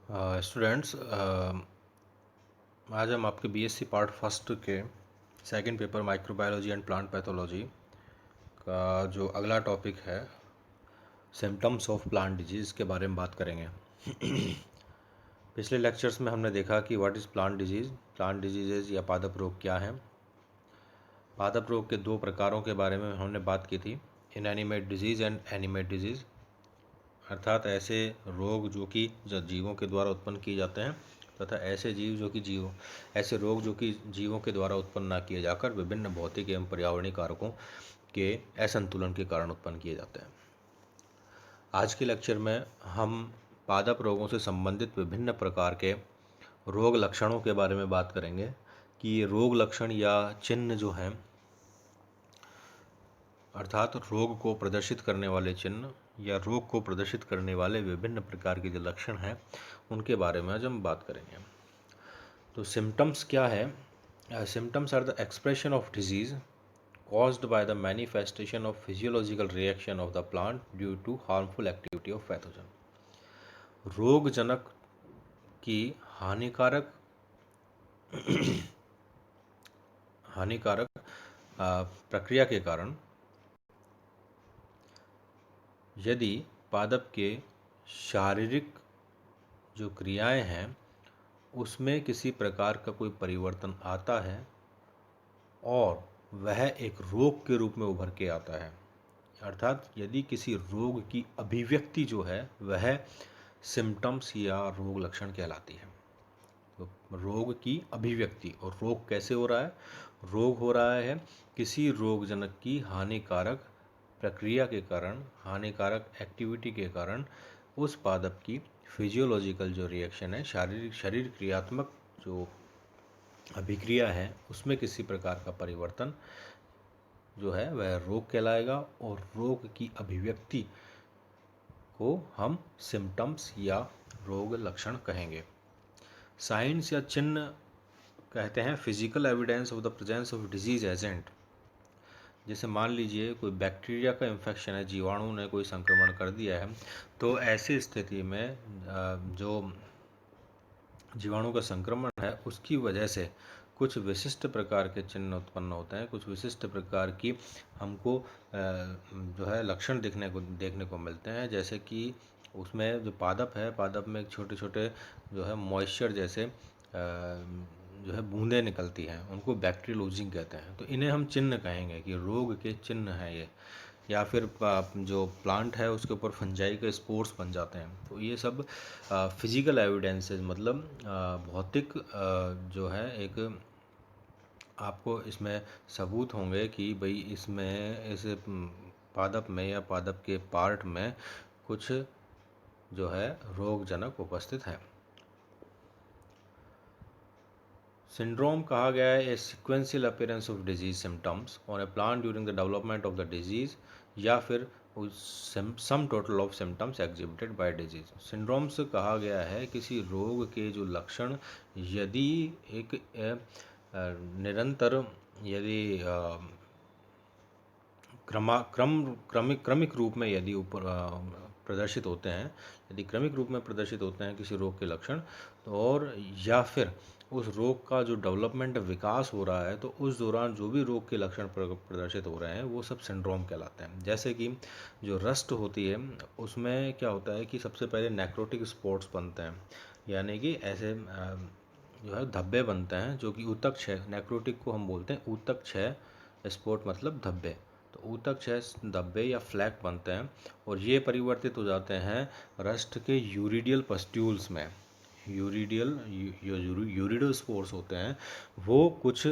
Students, आज हम आपके बीएससी पार्ट फर्स्ट के second paper microbiology and plant pathology का जो अगला टॉपिक है सिम्टम्स ऑफ प्लांट डिजीज़ के बारे में बात करेंगे। पिछले लेक्चर्स में हमने देखा कि what is plant disease, plant diseases या पादप रोग क्या है। पादप रोग के दो प्रकारों के बारे में हमने बात की थी, inanimate disease and animate disease, अर्थात ऐसे रोग जो कि जीवों के द्वारा उत्पन्न किए जाते हैं तथा ऐसे ऐसे रोग जो कि जीवों के द्वारा उत्पन्न ना किए जाकर विभिन्न भौतिक एवं पर्यावरणीय कारकों के असंतुलन के कारण उत्पन्न किए जाते हैं। आज के लेक्चर में हम पादप रोगों से संबंधित विभिन्न प्रकार के रोग लक्षणों के बारे में बात करेंगे कि ये रोग लक्षण या चिन्ह जो हैं, अर्थात रोग को प्रदर्शित करने वाले चिन्ह या रोग को प्रदर्शित करने वाले विभिन्न प्रकार के जो लक्षण हैं उनके बारे में आज हम बात करेंगे। तो सिम्टम्स क्या है? Symptoms are the expression of disease caused by the manifestation of physiological reaction of the plant due to harmful activity of pathogen। रोग जनक की हानिकारक प्रक्रिया के कारण यदि पादप के शारीरिक जो क्रियाएं हैं उसमें किसी प्रकार का कोई परिवर्तन आता है और वह एक रोग के रूप में उभर के आता है, अर्थात यदि किसी रोग की अभिव्यक्ति जो है वह सिम्टम्स या रोग लक्षण कहलाती है। तो रोग की अभिव्यक्ति, और रोग कैसे हो रहा है? रोग हो रहा है किसी रोगजनक की हानिकारक प्रक्रिया के कारण, हानिकारक एक्टिविटी के कारण उस पादप की फिजियोलॉजिकल जो रिएक्शन है, शरीर क्रियात्मक जो अभिक्रिया है, उसमें किसी प्रकार का परिवर्तन जो है वह रोग कहलाएगा और रोग की अभिव्यक्ति को हम सिम्टम्स या रोग लक्षण कहेंगे। साइंस या चिन्ह कहते हैं physical evidence of the presence of disease agent. जैसे मान लीजिए कोई बैक्टीरिया का इन्फेक्शन है, जीवाणु ने कोई संक्रमण कर दिया है, तो ऐसी स्थिति में जो जीवाणु का संक्रमण है उसकी वजह से कुछ विशिष्ट प्रकार के चिन्ह उत्पन्न होते हैं, कुछ विशिष्ट प्रकार की हमको जो है लक्षण देखने को मिलते हैं। जैसे कि उसमें जो पादप है, पादप में छोटे छोटे जो है मॉइस्चर जैसे जो है बूंदें निकलती हैं, उनको बैक्टीरियल ओजिंग कहते हैं। तो इन्हें हम चिन्ह कहेंगे कि रोग के चिन्ह हैं ये। या फिर जो प्लांट है उसके ऊपर फंजाई के स्पोर्स बन जाते हैं। तो ये सब फिजिकल एविडेंसेस, मतलब भौतिक जो है एक आपको इसमें सबूत होंगे कि भाई इसमें इस पादप में या पादप के पार्ट में कुछ जो है रोगजनक उपस्थित है। सिंड्रोम कहा गया है a sequential appearance of disease symptoms on A plant during the development of the disease, या फिर sum total of symptoms exhibited by disease. Syndrome से कहा गया है किसी रोग के जो लक्षण यदि एक निरंतर यदि क्रमिक रूप में यदि ऊपर प्रदर्शित होते हैं, यदि क्रमिक रूप में प्रदर्शित होते हैं किसी रोग के लक्षण, तो और या फिर उस रोग का जो डेवलपमेंट विकास हो रहा है तो उस दौरान जो भी रोग के लक्षण प्रदर्शित हो रहे हैं वो सब सिंड्रोम कहलाते हैं। जैसे कि जो रस्ट होती है उसमें क्या होता है कि सबसे पहले नेक्रोटिक स्पॉट्स बनते हैं, यानी कि ऐसे जो है धब्बे बनते हैं जो कि ऊतक क्षय, नेक्रोटिक को हम बोलते हैं ऊतक क्षय, स्पॉट मतलब धब्बे। तो ऊतक क्षय धब्बे या फ्लैक बनते हैं और ये परिवर्तित हो जाते हैं रस्ट के यूरिडियल पस्ट्यूल्स में। यूरिडो स्पोर्स होते हैं, वो कुछ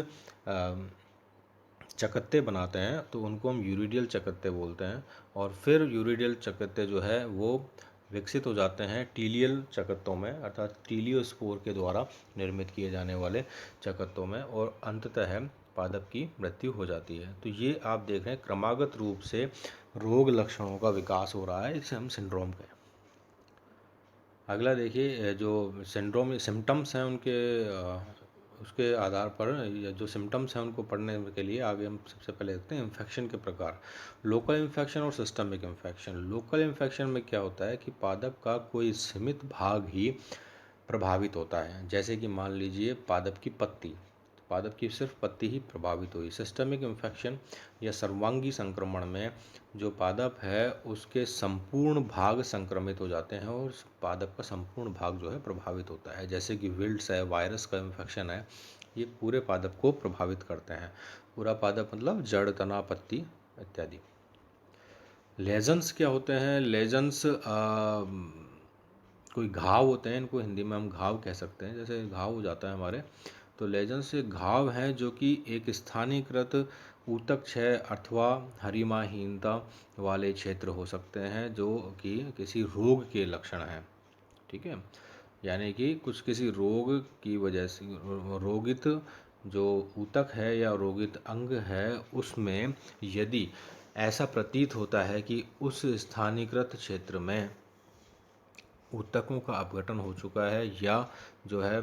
चकत्ते बनाते हैं, तो उनको हम यूरिडियल चकत्ते बोलते हैं। और फिर यूरिडियल चकत्ते जो है वो विकसित हो जाते हैं टीलियल चकत्तों में, अर्थात टीलियोस्पोर के द्वारा निर्मित किए जाने वाले चकत्तों में, और अंततः पादप की मृत्यु हो जाती है। तो ये आप देख रहे हैं क्रमागत रूप से रोग लक्षणों का विकास हो रहा है, इसे हम सिंड्रोम कहें। अगला देखिए, जो सिंड्रोम सिम्टम्स हैं उनके उसके आधार पर या जो सिम्टम्स हैं उनको पढ़ने के लिए आगे हम सबसे पहले देखते हैं इन्फेक्शन के प्रकार। लोकल इन्फेक्शन और सिस्टमिक इन्फेक्शन। लोकल इन्फेक्शन में क्या होता है कि पादप का कोई सीमित भाग ही प्रभावित होता है। जैसे कि मान लीजिए पादप की पत्ती, तो पादप की सिर्फ पत्ती ही प्रभावित हुई। सिस्टमिक इन्फेक्शन या सर्वांगी संक्रमण में जो पादप है उसके संपूर्ण भाग संक्रमित हो जाते हैं और पादप का संपूर्ण भाग जो है प्रभावित होता है। जैसे कि विल्ट्स है, वायरस का इन्फेक्शन है, ये पूरे पादप को प्रभावित करते हैं। पूरा पादप मतलब जड़, तना, पत्ती इत्यादि। लेजन्स क्या होते हैं? लेजन्स कोई घाव होते हैं, इनको हिंदी में हम घाव कह सकते हैं। जैसे घाव हो जाता है हमारे, तो लेजन्स से घाव हैं जो कि एक स्थानीयकृत ऊतक क्षय अथवा हरिमाहीनता वाले क्षेत्र हो सकते हैं, जो कि किसी रोग के लक्षण हैं। ठीक है, यानी कि कुछ किसी रोग की वजह से रोगित जो ऊतक है या रोगित अंग है, उसमें यदि ऐसा प्रतीत होता है कि उस स्थानीयकृत क्षेत्र में ऊतकों का अपघटन हो चुका है या जो है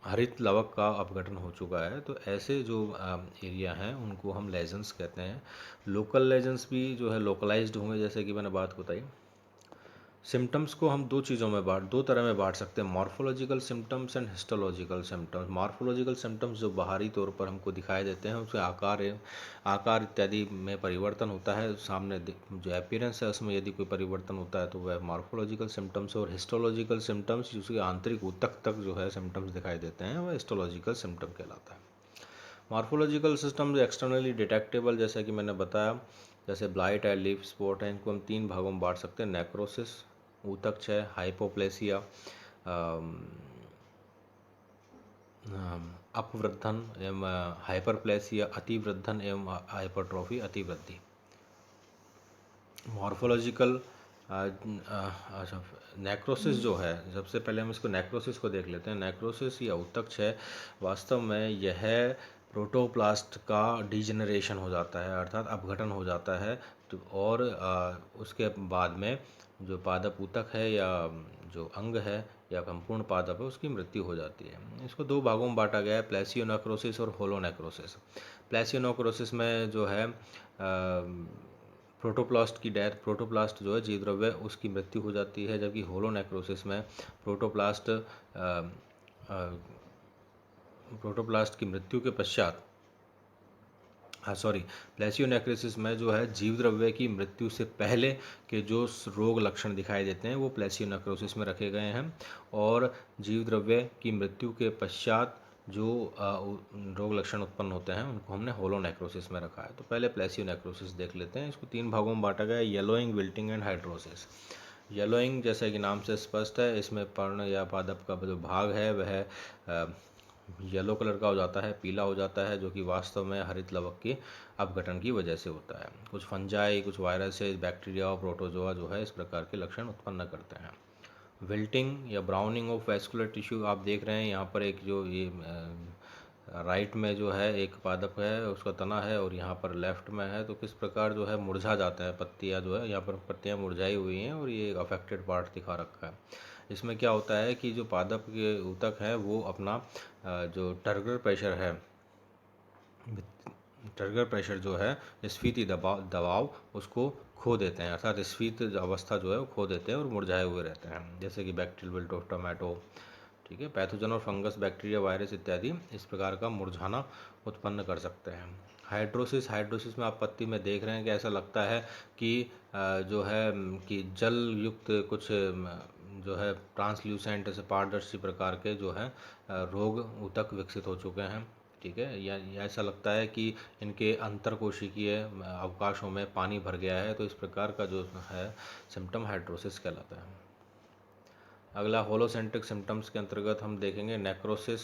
हरित लवक का अपघटन हो चुका है, तो ऐसे जो एरिया हैं उनको हम लेजन्स कहते हैं। लोकल लेजन्स भी जो है लोकलाइज्ड होंगे, जैसे कि मैंने बात बताई। सिम्टम्स को हम दो तरह में बांट सकते हैं, morphological symptoms and histological symptoms. Morphological symptoms जो बाहरी तौर पर हमको दिखाई देते हैं, उसके आकार इत्यादि में परिवर्तन होता है, सामने जो अपीयरेंस है उसमें यदि कोई परिवर्तन होता है तो वह मॉर्फोलॉजिकल सिम्टम्स। और हिस्टोलॉजिकल सिम्टम्स जिसके आंतरिक ऊतक तक जो है सिम्टम्स दिखाई देते हैं, वह हिस्टोलॉजिकल सिम्टम कहलाता है। मॉर्फोलॉजिकल सिस्टम एक्सटर्नली डिटेक्टेबल, जैसा कि मैंने बताया, जैसे ब्लाइट है, लीफ स्पॉट है, इनको हम 3 भागों में बांट सकते हैं। नेक्रोसिस ऊतक क्षय, हाइपोप्लेसिया अपवृद्धन एवं हाइपरप्लेसिया अतिवृद्धन एवं हाइपरट्रॉफी अतिवृद्धि। मॉर्फोलॉजिकल अच्छा, नेक्रोसिस जो है, सबसे पहले हम इसको नेक्रोसिस को देख लेते हैं। नेक्रोसिस या ऊतक क्षय वास्तव में यह प्रोटोप्लास्ट का डिजेनरेशन हो जाता है, अर्थात अपघटन हो जाता है। तो और उसके बाद में जो पादप ऊतक है या जो अंग है या संपूर्ण पादप है, उसकी मृत्यु हो जाती है। इसको 2 भागों में बांटा गया है, प्लेसियोनेक्रोसिस और होलोनेक्रोसिस। प्लेसियोनेक्रोसिस में जो है प्रोटोप्लास्ट की डेथ, प्रोटोप्लास्ट जो है जीव द्रव्य, उसकी मृत्यु हो जाती है। जबकि होलोनेक्रोसिस में प्रोटोप्लास्ट की मृत्यु के पश्चात प्लेसियोनेक्रोसिस में जो है जीव द्रव्य की मृत्यु से पहले के जो रोग लक्षण दिखाई देते हैं वो प्लेसियोनेक्रोसिस में रखे गए हैं, और जीव द्रव्य की मृत्यु के पश्चात जो रोग लक्षण उत्पन्न होते हैं उनको हमने होलोनेक्रोसिस में रखा है। तो पहले प्लेसियोनेक्रोसिस देख लेते हैं। इसको 3 भागों में बांटा गया है, yellowing, wilting and hidrosis. Yellowing जैसा कि नाम से स्पष्ट है, इसमें पर्ण या पादप का जो भाग है वह येलो कलर का हो जाता है, पीला हो जाता है, जो कि वास्तव में हरित लवक के अपघटन की वजह से होता है। कुछ फंजाई, कुछ वायरसेस, बैक्टीरिया और प्रोटोजोआ जो है इस प्रकार के लक्षण उत्पन्न करते हैं। विल्टिंग या ब्राउनिंग ऑफ वैस्कुलर टिश्यू, आप देख रहे हैं यहाँ पर एक जो ये राइट में जो है एक पादप है, उसका तना है, और यहाँ पर लेफ्ट में है, तो किस प्रकार जो है मुरझा जाता है, पत्तियाँ जो है यहाँ पर पत्तियाँ मुरझाई हुई हैं और ये अफेक्टेड पार्ट दिखा रखा है। इसमें क्या होता है कि जो पादप के ऊतक है वो अपना जो टर्गर प्रेशर है, टर्गर प्रेशर जो है, स्फीति दबाव उसको खो देते हैं, अर्थात स्फीत अवस्था जो है वो खो देते हैं और मुरझाए हुए रहते हैं, जैसे कि बैक्टीरियल विल्ट ऑफ टोमेटो। ठीक है, पैथोजन और फंगस, बैक्टीरिया, वायरस इत्यादि इस प्रकार का मुरझाना उत्पन्न कर सकते हैं। हाइड्रोसिस में आप पत्ती में देख रहे हैं कि ऐसा लगता है कि जो है कि जल युक्त कुछ जो है ट्रांसल्यूसेंट से पारदर्शी प्रकार के जो है रोग ऊतक विकसित हो चुके हैं। ठीक है, या ऐसा लगता है कि इनके अंतरकोशिकीय अवकाशों में पानी भर गया है, तो इस प्रकार का जो है सिम्टम हाइड्रोसिस कहलाता है। अगला होलोसेंट्रिक सिम्टम्स के अंतर्गत हम देखेंगे necrosis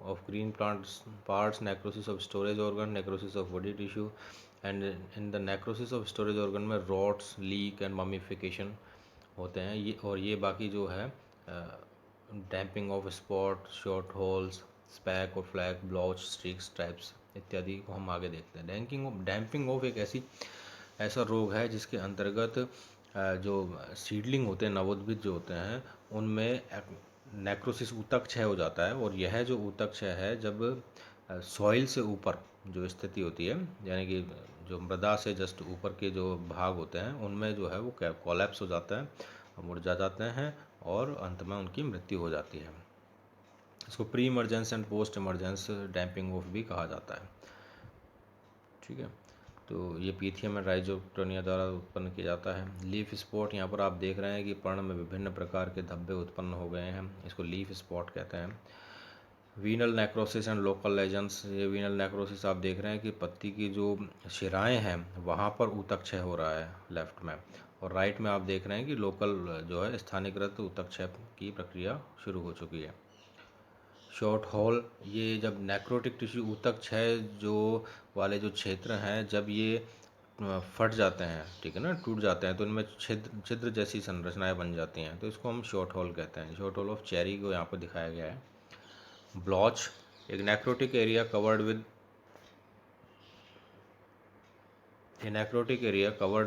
of green plants parts, necrosis of storage organ, necrosis of body tissue. And in the necrosis of storage organ में रॉट्स, लीक एंड ममीफिकेशन होते हैं। ये बाकी जो है damping off spot, short holes, SPAC और फ्लैग, ब्लॉच, स्ट्रीक्स, स्ट्राइप्स इत्यादि को हम आगे देखते हैं। डैम्पिंग ऑफ एक ऐसा रोग है जिसके अंतर्गत जो सीडलिंग होते हैं, नवोद्भिद जो होते हैं, उनमें नेक्रोसिस ऊतक क्षय हो जाता है। और यह जो ऊतक क्षय है जब सॉइल से ऊपर जो स्थिति होती है, यानी कि जो मृदा से जस्ट ऊपर के जो भाग होते हैं उनमें जो है वो कोलैप्स हो जाता है, मुरझा जाते हैं और अंत में उनकी मृत्यु हो जाती है। इसको pre emergence and post emergence damping off भी कहा जाता है। ठीक है, तो ये पीथियम एंड राइजोटोनिया द्वारा उत्पन्न किया जाता है। लीफ स्पॉट, यहाँ पर आप देख रहे हैं कि पर्ण में विभिन्न प्रकार के धब्बे उत्पन्न हो गए हैं, इसको लीफ स्पॉट कहते हैं। वीनल नेक्रोसिस एंड लोकल लेजन्स, ये वीनल नेक्रोसिस आप देख रहे हैं कि पत्ती की जो शिराएं हैं वहाँ पर ऊतक क्षय हो रहा है लेफ्ट में, और राइट में आप देख रहे हैं कि लोकल जो है स्थानीयकृत ऊतक क्षय की प्रक्रिया शुरू हो चुकी है। शॉर्ट हॉल, ये जब नेक्रोटिक टिश्यू ऊतक क्षय जो वाले जो क्षेत्र हैं जब ये फट जाते हैं, ठीक है ना, टूट जाते हैं, तो इनमें छिद्र छिद्र जैसी संरचनाएं बन जाती हैं, तो इसको हम शॉर्ट हॉल कहते हैं। शॉर्ट हॉल ऑफ चेरी को यहाँ पर दिखाया गया है। ब्लॉच, एक necrotic area covered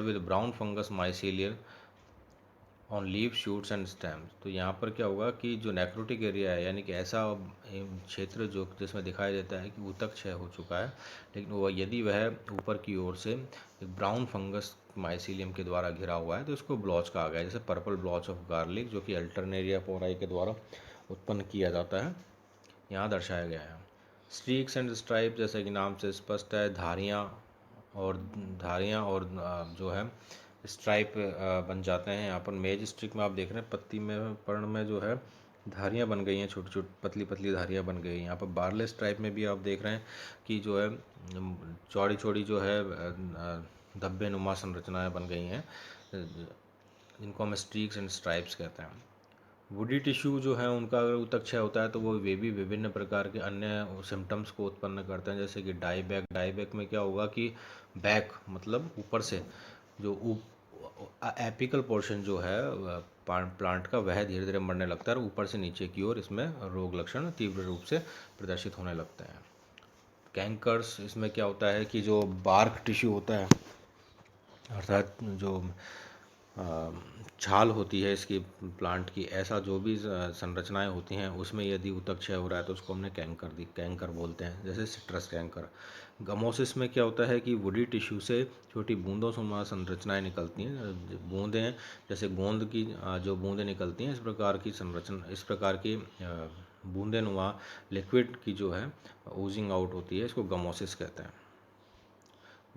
with brown fungus mycelia on leave shoots and stems. तो यहाँ पर क्या होगा कि जो नेक्रोटिक एरिया है, यानी कि ऐसा क्षेत्र जो जिसमें दिखाई देता है कि ऊतक क्षय हो चुका है, लेकिन वह यदि वह ऊपर की ओर से एक ब्राउन फंगस माइसीलियम के द्वारा घिरा हुआ है तो इसको ब्लॉच कहा गया है। जैसे पर्पल ब्लॉच ऑफ गार्लिक जो कि अल्टरनेरिया पोराई के द्वारा उत्पन्न किया जाता है, यहाँ दर्शाया गया है। स्ट्रीक्स एंड स्ट्राइप, जैसे कि नाम से स्पष्ट है, धारियाँ और जो है स्ट्राइप बन जाते हैं। यहाँ पर मेज स्ट्रिक में आप देख रहे हैं पत्ती में पर्ण में जो है धारियाँ बन गई हैं, छोटी छोटी पतली पतली धारियाँ बन गई हैं। यहाँ पर बार्ले स्ट्राइप में भी आप देख रहे हैं कि जो है चौड़ी चौड़ी जो है धब्बे नुमा संरचनाएँ बन गई हैं, जिनको हम स्ट्रीक्स एंड स्ट्राइप्स कहते हैं। वुडी टिश्यू जो है उनका अगर ऊतक क्षय होता है तो वे भी विभिन्न प्रकार के अन्य सिम्टम्स को उत्पन्न करते हैं, जैसे कि डाईबैक में क्या होगा कि बैक मतलब ऊपर से जो एपिकल पोर्शन जो है प्लांट का वह धीरे धीरे मरने लगता है और ऊपर से नीचे की ओर इसमें रोग लक्षण तीव्र रूप से प्रदर्शित होने लगते हैं। कैंकर्स, इसमें क्या होता है कि जो बार्क टिश्यू होता है, अर्थात जो छाल होती है इसकी प्लांट की, ऐसा जो भी संरचनाएं होती हैं उसमें यदि ऊतक क्षय हो रहा है तो उसको हमने कैंकर बोलते हैं, जैसे सिट्रस कैंकर। गमोसिस में क्या होता है कि वुडी टिश्यू से छोटी बूंदों नुमा संरचनाएं निकलती हैं, बूंदें जैसे गोंद की जो बूंदें निकलती हैं, इस प्रकार की बूंदें नुमा लिक्विड की जो है ओजिंग आउट होती है, इसको गमोसिस कहते हैं।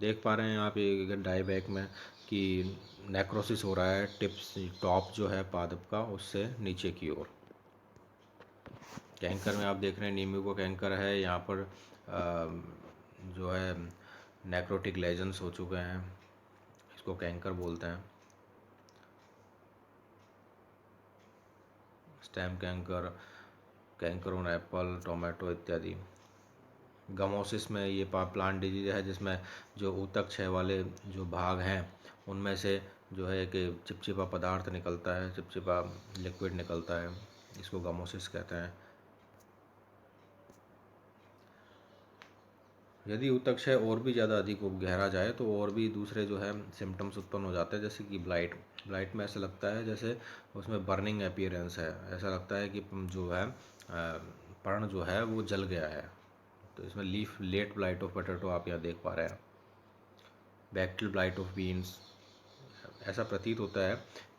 देख पा रहे हैं आप ये डाईबैक में कि नेक्रोसिस हो रहा है टॉप जो है पादप का उससे नीचे की ओर। कैंकर में आप देख रहे हैं नींबू को कैंकर है, यहाँ पर जो है नेक्रोटिक लेजन्स हो चुके हैं, इसको कैंकर बोलते हैं। Stem canker on Apple, tomato इत्यादि। गमोसिस में ये प्लांट डिजीज है जिसमें जो ऊतक क्षय वाले जो भाग हैं उनमें से जो है कि चिपचिपा पदार्थ निकलता है, चिपचिपा लिक्विड निकलता है, इसको गमोसिस कहते हैं। यदि ऊतक क्षय और भी ज़्यादा अधिक गहरा जाए तो और भी दूसरे जो है सिम्टम्स उत्पन्न हो जाते हैं, जैसे कि ब्लाइट में ऐसा लगता है जैसे उसमें बर्निंग अपीयरेंस है, ऐसा लगता है कि जो है पर्ण जो है वो जल गया है। तो इसमें leaf late blight of potato आप यहाँ देख पा रहे हैं। बैक्टीरियल ब्लाइट ऑफ बीन्स, ऐसा प्रतीत होता है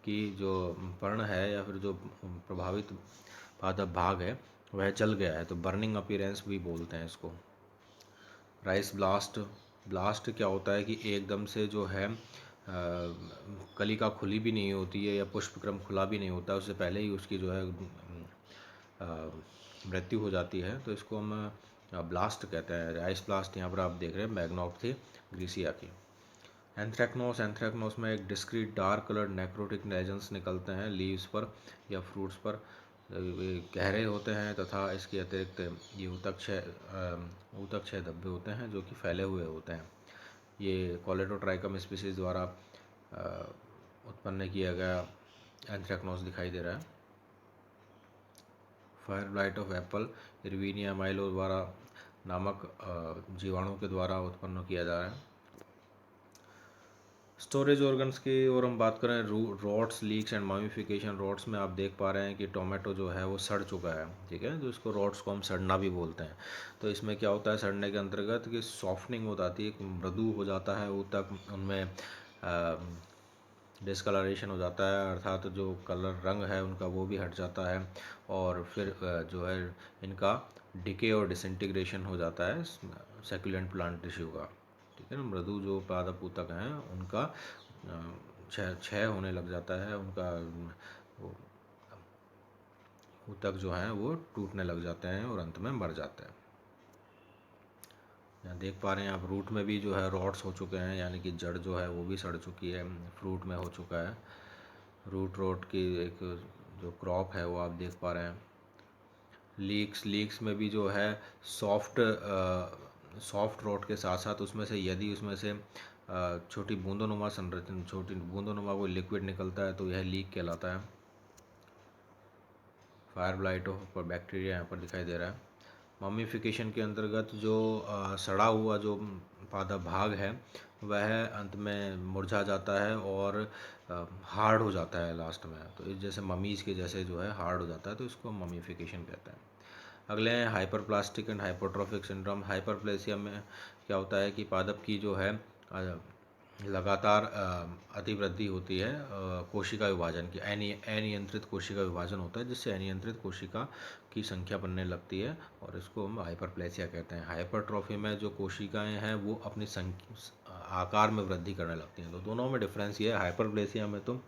कि जो पर्ण है या फिर जो प्रभावित पादप भाग है वह जल गया है, तो बर्निंग अपीयरेंस भी बोलते हैं इसको। राइस ब्लास्ट क्या होता है कि एकदम से जो है कलिका खुली भी नहीं होती है या पुष्पक्रम खुला भी नहीं होता, उससे पहले ही उसकी जो है मृत्यु हो जाती है, तो इसको हम ब्लास्ट कहते हैं। राइस ब्लास्ट यहाँ पर आप देख रहे हैं मैग्नोप्थी ग्रीसिया की। एंथ्रेक्नोस में एक discrete dark coloured necrotic lesions निकलते हैं लीव्स पर या फ्रूट्स पर, गहरे होते हैं तथा इसके अतिरिक्त ये ऊतक क्षय धब्बे होते हैं जो कि फैले हुए होते हैं। ये कॉलेडोट्राइकम स्पीसीज द्वारा उत्पन्न किया गया एंथ्रेक्नोस दिखाई दे रहा है। Fire blight of apple Erwinia माइलो द्वारा नामक जीवाणु के द्वारा उत्पन्न किया जा रहा है। स्टोरेज ऑर्गन्स की और हम बात करें, रॉट्स, लीक्स एंड मॉमिफिकेशन। रॉट्स में आप देख पा रहे हैं कि टोमेटो जो है वो सड़ चुका है, ठीक है, तो इसको रॉट्स को हम सड़ना भी बोलते हैं। तो इसमें क्या होता है सड़ने के अंतर्गत कि सॉफ्टनिंग हो जाती है, मृदु हो जाता है ऊतक, उनमें डिस्कलरेशन हो जाता है, अर्थात जो कलर रंग है उनका वो भी हट जाता है। और फिर जो है इनका डिके और डिसइंटीग्रेशन हो जाता है सैकुलेंट प्लांट टिश्यू का। ठीक है ना, मृदु जो पादप ऊतक हैं उनका क्षय होने लग जाता है, उनका वो ऊतक जो हैं वो टूटने लग जाते हैं और अंत में मर जाते हैं। यहाँ देख पा रहे हैं आप रूट में भी जो है रॉट्स हो चुके हैं, यानी कि जड़ जो है वो भी सड़ चुकी है, फ्रूट में हो चुका है। रूट रोट की एक जो क्रॉप है वो आप देख पा रहे हैं। लीक्स में भी जो है सॉफ्ट सॉफ्ट रॉट के साथ साथ उसमें से यदि उसमें से छोटी बूंदोनुमा संरचना, छोटी बूंदोनुमा कोई लिक्विड निकलता है तो यह लीक कहलाता है। फायर ब्लाइट पर बैक्टीरिया यहाँ पर दिखाई दे रहा है। मम्मीफिकेशन के अंतर्गत जो सड़ा हुआ जो पादप भाग है वह अंत में मुरझा जाता है और हार्ड हो जाता है लास्ट में, तो इस जैसे ममीज़ के जैसे जो है हार्ड हो जाता है, तो इसको मम्मीफिकेशन कहते हैं। अगले हैं हाइपरप्लास्टिक एंड हाइपोट्रोफिक सिंड्रोम। हाइपरप्लेसिया में क्या होता है कि पादप की जो है लगातार अतिवृद्धि होती है, कोशिका विभाजन की अनियंत्रित कोशिका विभाजन होता है, जिससे अनियंत्रित कोशिका की संख्या बढ़ने लगती है और इसको हम हाइपरप्लेसिया कहते हैं। हाइपरट्रॉफी में जो कोशिकाएं हैं वो अपनी आकार में वृद्धि करने लगती हैं। तो दोनों में डिफरेंस ये है, हाइपरप्लेसिया में तो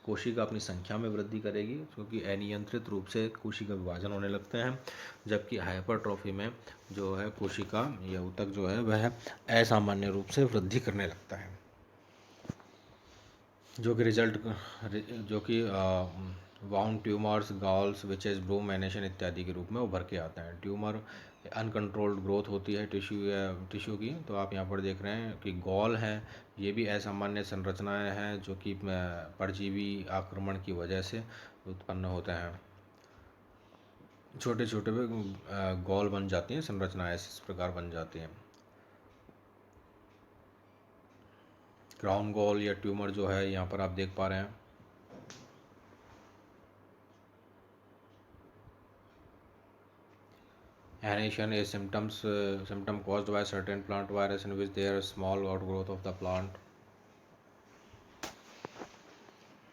कोशिका अपनी संख्या में वृद्धि करेगी क्योंकि अनियंत्रित रूप से कोशिका विभाजन होने लगते हैं, जबकि हाइपरट्रॉफी में जो है कोशिका या ऊतक जो है वह असामान्य रूप से वृद्धि करने लगता है, जो कि वाउंड ट्यूमर्स, गॉल्स, विचेस, ब्रूमेनेशन इत्यादि के रूप में उभर के आते हैं। ट्यूमर अनकंट्रोल्ड ग्रोथ होती है टिश्यू की, तो आप यहाँ पर देख रहे हैं कि गॉल है, ये भी असामान्य संरचनाएं हैं जो कि परजीवी आक्रमण की वजह से उत्पन्न होते हैं। छोटे छोटे गॉल बन जाती हैं, संरचनाएं इस प्रकार बन जाती हैं। क्राउन गॉल या ट्यूमर जो है यहाँ पर आप देख पा रहे हैं। Anation is symptom caused by certain plant virus in which there is small outgrowth of the plant.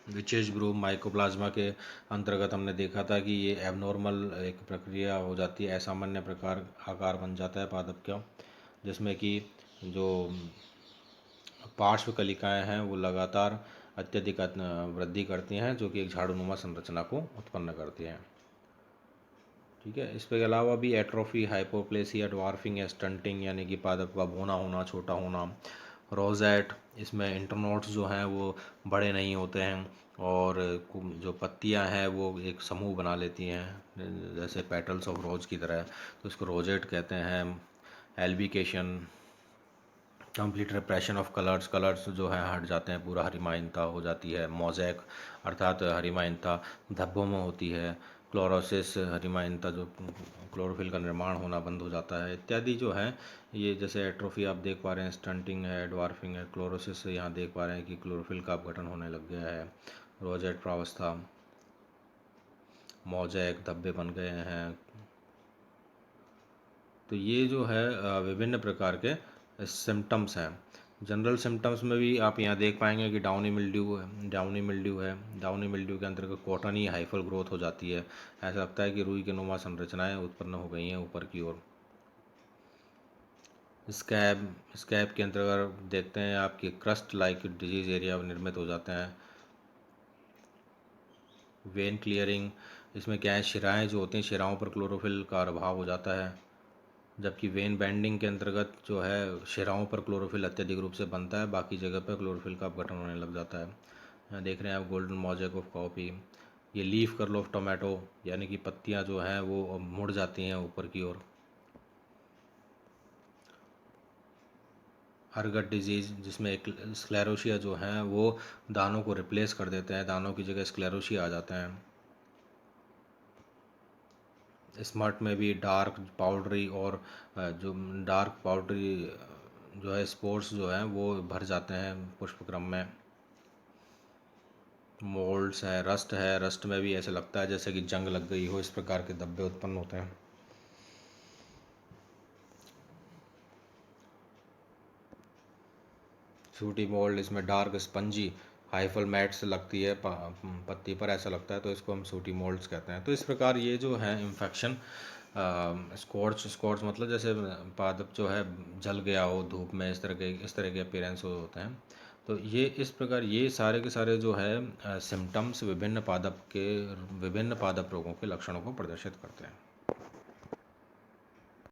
विशेष ग्रुप माइकोप्लाज्मा के अंतर्गत हमने देखा था कि ये एबनॉर्मल एक प्रक्रिया हो जाती है, असामान्य प्रकार आकार बन जाता है पादप का, जिसमें कि जो पार्श्व कलिकाएं हैं वो लगातार अत्यधिक वृद्धि करती हैं, जो कि एक झाड़ूनुमा संरचना को उत्पन्न करती हैं। ठीक है, इसके अलावा भी एट्रोफी, हाइपोप्लेसिया, ड्वार्फिंग या स्टंटिंग यानी कि पादप का बौना होना, छोटा होना। रोजेट, इसमें इंटरनोड्स जो हैं वो बड़े नहीं होते हैं और जो पत्तियां हैं वो एक समूह बना लेती हैं जैसे पेटल्स ऑफ रोज की तरह, तो इसको रोजेट कहते हैं। एल्बिकेशन, कंप्लीट रिप्रेशन ऑफ कलर्स जो है हट जाते हैं, पूरा हरिमाइनता हो जाती है। मोज़ेक अर्थात हरिमाइनता धब्बों में होती है। क्लोरोसिस, हरिमाइनता जो क्लोरोफिल का निर्माण होना बंद हो जाता है इत्यादि जो है। ये जैसे एट्रोफी आप देख पा रहे हैं, स्टंटिंग है, ड्वार्फिंग है। क्लोरोसिस यहाँ देख पा रहे हैं कि क्लोरोफिल का अपघटन होने लग गया है। रोजेट प्रावस्था, मोज़ेक धब्बे बन गए हैं। तो ये जो है विभिन्न प्रकार के सिम्टम्स हैं। जनरल सिम्टम्स में भी आप यहाँ देख पाएंगे कि डाउनी मिल्ड्यू है। डाउनी मिल्ड्यू के अंतर्गत कॉटनी हाइफल ग्रोथ हो जाती है, ऐसा लगता है कि रुई के नुमा संरचनाएं उत्पन्न हो गई हैं ऊपर की ओर। स्कैब के अंतर्गत देखते हैं आपकी क्रस्ट लाइक डिजीज एरिया निर्मित हो जाते हैं। वेन क्लियरिंग, इसमें क्या है, शिराएँ जो होती हैं, शिराओं पर क्लोरोफिल का अभाव हो जाता है, जबकि वेन बैंडिंग के अंतर्गत जो है शिराओं पर क्लोरोफिल अत्यधिक रूप से बनता है, बाकी जगह पर क्लोरोफिल का अपघटन होने लग जाता है। यहाँ देख रहे हैं आप गोल्डन मोज़ेक ऑफ कॉफी। ये लीफ कर्ल ऑफ टोमेटो, यानी कि पत्तियाँ जो हैं वो मुड़ जाती हैं ऊपर की ओर। हरगट डिजीज़, जिसमें एक स्क्लेरोशिया जो हैं वो दानों को रिप्लेस कर देते हैं, दानों की जगह स्क्लेरोशिया आ जाते हैं। स्मर्ट में भी डार्क पाउडरी और जो डार्क पाउडरी जो है स्पोर्स जो हैं वो भर जाते हैं पुष्पक्रम में। मोल्ड्स है, रस्ट में भी ऐसे लगता है जैसे कि जंग लग गई हो, इस प्रकार के धब्बे उत्पन्न होते हैं। सूटी मोल्ड, इसमें डार्क स्पंजी हाइफल मैट्स लगती है पत्ती पर, ऐसा लगता है, तो इसको हम सूटी मोल्ड्स कहते हैं। तो इस प्रकार ये जो है इन्फेक्शन, स्कॉर्च स्कॉर्च मतलब जैसे पादप जो है जल गया हो धूप में, इस तरह के अपीयरेंस होते हैं। तो ये इस प्रकार ये सारे के सारे जो है सिम्टम्स विभिन्न पादप रोगों के लक्षणों को प्रदर्शित करते हैं।